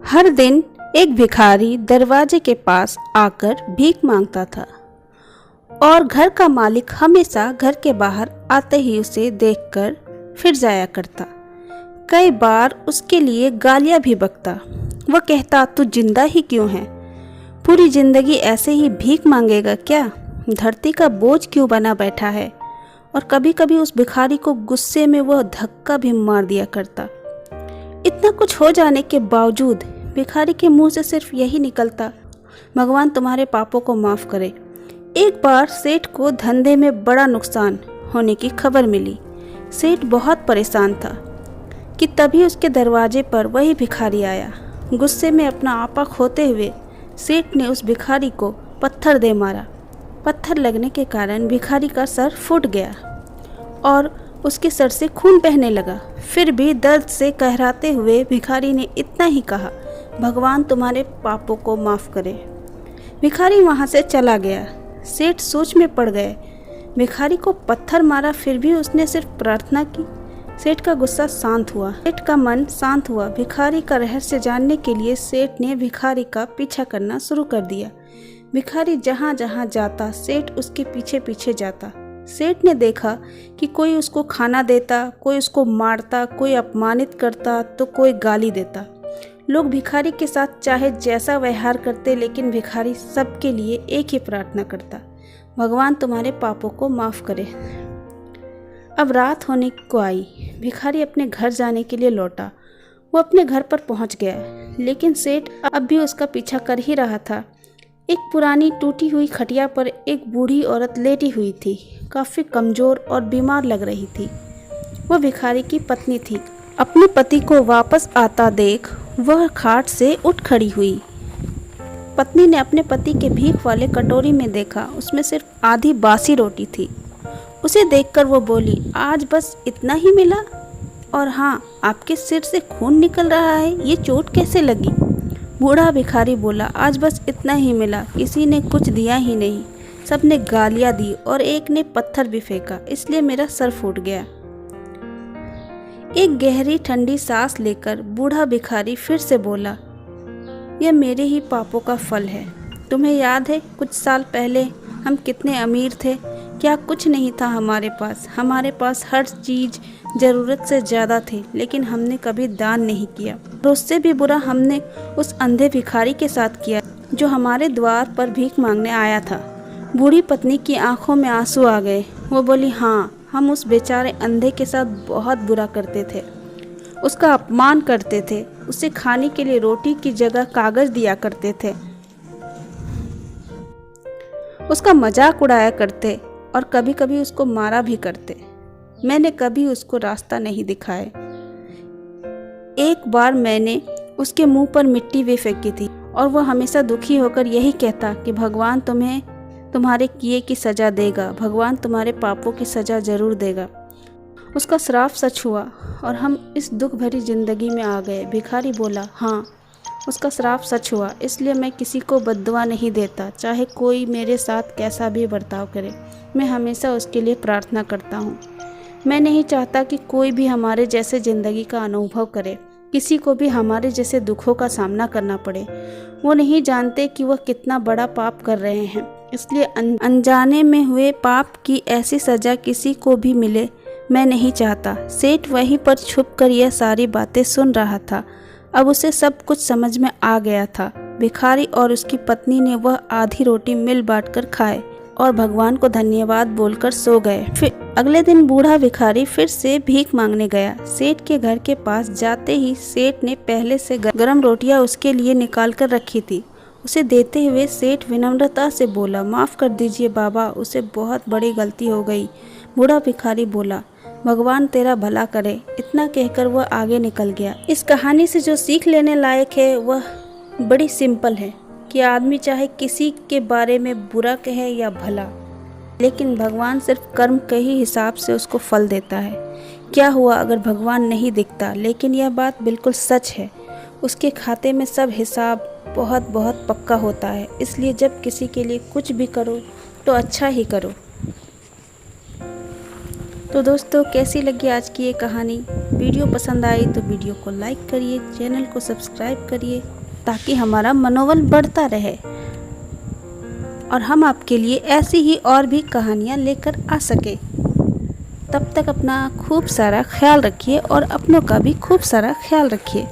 हर दिन एक भिखारी दरवाजे के पास आकर भीख मांगता था और घर का मालिक हमेशा घर के बाहर आते ही उसे देखकर फिर जाया करता। कई बार उसके लिए गालियां भी बकता। वह कहता, तू जिंदा ही क्यों है? पूरी जिंदगी ऐसे ही भीख मांगेगा क्या? धरती का बोझ क्यों बना बैठा है? और कभी कभी उस भिखारी को गुस्से में वह धक्का भी मार दिया करता। इतना कुछ हो जाने के बावजूद भिखारी के मुंह से सिर्फ यही निकलता, भगवान तुम्हारे पापों को माफ़ करे। एक बार सेठ को धंधे में बड़ा नुकसान होने की खबर मिली। सेठ बहुत परेशान था कि तभी उसके दरवाजे पर वही भिखारी आया। गुस्से में अपना आपा खोते हुए सेठ ने उस भिखारी को पत्थर दे मारा। पत्थर लगने के कारण भिखारी का सर फूट गया और उसके सर से खून बहने लगा। फिर भी दर्द से कहराते हुए भिखारी ने इतना ही कहा, भगवान तुम्हारे पापों को माफ़ करे। भिखारी वहाँ से चला गया। सेठ सोच में पड़ गए। भिखारी को पत्थर मारा, फिर भी उसने सिर्फ प्रार्थना की। सेठ का गुस्सा शांत हुआ, सेठ का मन शांत हुआ। भिखारी का रहस्य जानने के लिए सेठ ने भिखारी का पीछा करना शुरू कर दिया। भिखारी जहाँ जहाँ जाता सेठ उसके पीछे पीछे जाता। सेठ ने देखा कि कोई उसको खाना देता, कोई उसको मारता, कोई अपमानित करता तो कोई गाली देता। लोग भिखारी के साथ चाहे जैसा व्यवहार करते, लेकिन भिखारी सबके लिए एक ही प्रार्थना करता, भगवान तुम्हारे पापों को माफ़ करे। अब रात होने को आई। भिखारी अपने घर जाने के लिए लौटा। वो अपने घर पर पहुंच गया, लेकिन सेठ अब भी उसका पीछा कर ही रहा था। एक पुरानी टूटी हुई खटिया पर एक बूढ़ी औरत लेटी हुई थी। काफ़ी कमज़ोर और बीमार लग रही थी। वह भिखारी की पत्नी थी। अपने पति को वापस आता देख वह खाट से उठ खड़ी हुई। पत्नी ने अपने पति के भीख वाले कटोरी में देखा, उसमें सिर्फ आधी बासी रोटी थी। उसे देखकर वो बोली, आज बस इतना ही मिला? और हाँ, आपके सिर से खून निकल रहा है, ये चोट कैसे लगी? बूढ़ा भिखारी बोला, आज बस इतना ही मिला, किसी ने कुछ दिया ही नहीं। सबने गालियाँ दी और एक ने पत्थर भी फेंका, इसलिए मेरा सर फूट गया। एक गहरी ठंडी सांस लेकर बूढ़ा भिखारी फिर से बोला, यह मेरे ही पापों का फल है। तुम्हें याद है कुछ साल पहले हम कितने अमीर थे? क्या कुछ नहीं था हमारे पास हर चीज़ ज़रूरत से ज़्यादा थी, लेकिन हमने कभी दान नहीं किया। और उससे भी बुरा हमने उस अंधे भिखारी के साथ किया जो हमारे द्वार पर भीख मांगने आया था। बूढ़ी पत्नी की आंखों में आंसू आ गए। वो बोली, हाँ, हम उस बेचारे अंधे के साथ बहुत बुरा करते थे, उसका अपमान करते थे, उसे खाने के लिए रोटी की जगह कागज दिया करते थे, उसका मजाक उड़ाया करते और कभी कभी उसको मारा भी करते। मैंने कभी उसको रास्ता नहीं दिखाया। एक बार मैंने उसके मुंह पर मिट्टी भी फेंकी थी और वह हमेशा दुखी होकर यही कहता कि भगवान तुम्हें तुम्हारे किए की सज़ा देगा, भगवान तुम्हारे पापों की सज़ा ज़रूर देगा। उसका श्राप सच हुआ और हम इस दुख भरी ज़िंदगी में आ गए। भिखारी बोला, हाँ, उसका श्राप सच हुआ, इसलिए मैं किसी को बद्दुआ नहीं देता, चाहे कोई मेरे साथ कैसा भी बर्ताव करे। मैं हमेशा उसके लिए प्रार्थना करता हूँ। मैं नहीं चाहता कि कोई भी हमारे जैसे ज़िंदगी का अनुभव करे, किसी को भी हमारे जैसे दुखों का सामना करना पड़े। वो नहीं जानते कि वह कितना बड़ा पाप कर रहे हैं, इसलिए अनजाने में हुए पाप की ऐसी सज़ा किसी को भी मिले मैं नहीं चाहता। सेठ वहीं पर छुप कर यह सारी बातें सुन रहा था। अब उसे सब कुछ समझ में आ गया था। भिखारी और उसकी पत्नी ने वह आधी रोटी मिल बांट कर खाए और भगवान को धन्यवाद बोलकर सो गए। फिर अगले दिन बूढ़ा भिखारी फिर से भीख मांगने गया। सेठ के घर के पास जाते ही सेठ ने पहले से गर्म रोटियां उसके लिए निकाल कर रखी थी। उसे देते हुए सेठ विनम्रता से बोला, माफ़ कर दीजिए बाबा, उसे बहुत बड़ी गलती हो गई। बूढ़ा भिखारी बोला, भगवान तेरा भला करे। इतना कहकर वह आगे निकल गया। इस कहानी से जो सीख लेने लायक है वह बड़ी सिंपल है कि आदमी चाहे किसी के बारे में बुरा कहे या भला, लेकिन भगवान सिर्फ कर्म के ही हिसाब से उसको फल देता है। क्या हुआ अगर भगवान नहीं दिखता? लेकिन यह बात बिल्कुल सच है, उसके खाते में सब हिसाब बहुत बहुत पक्का होता है। इसलिए जब किसी के लिए कुछ भी करो तो अच्छा ही करो। तो दोस्तों, कैसी लगी आज की ये कहानी? वीडियो पसंद आई तो वीडियो को लाइक करिए, चैनल को सब्सक्राइब करिए ताकि हमारा मनोबल बढ़ता रहे और हम आपके लिए ऐसी ही और भी कहानियाँ लेकर आ सके। तब तक अपना खूब सारा ख्याल रखिए और अपनों का भी खूब सारा ख्याल रखिए।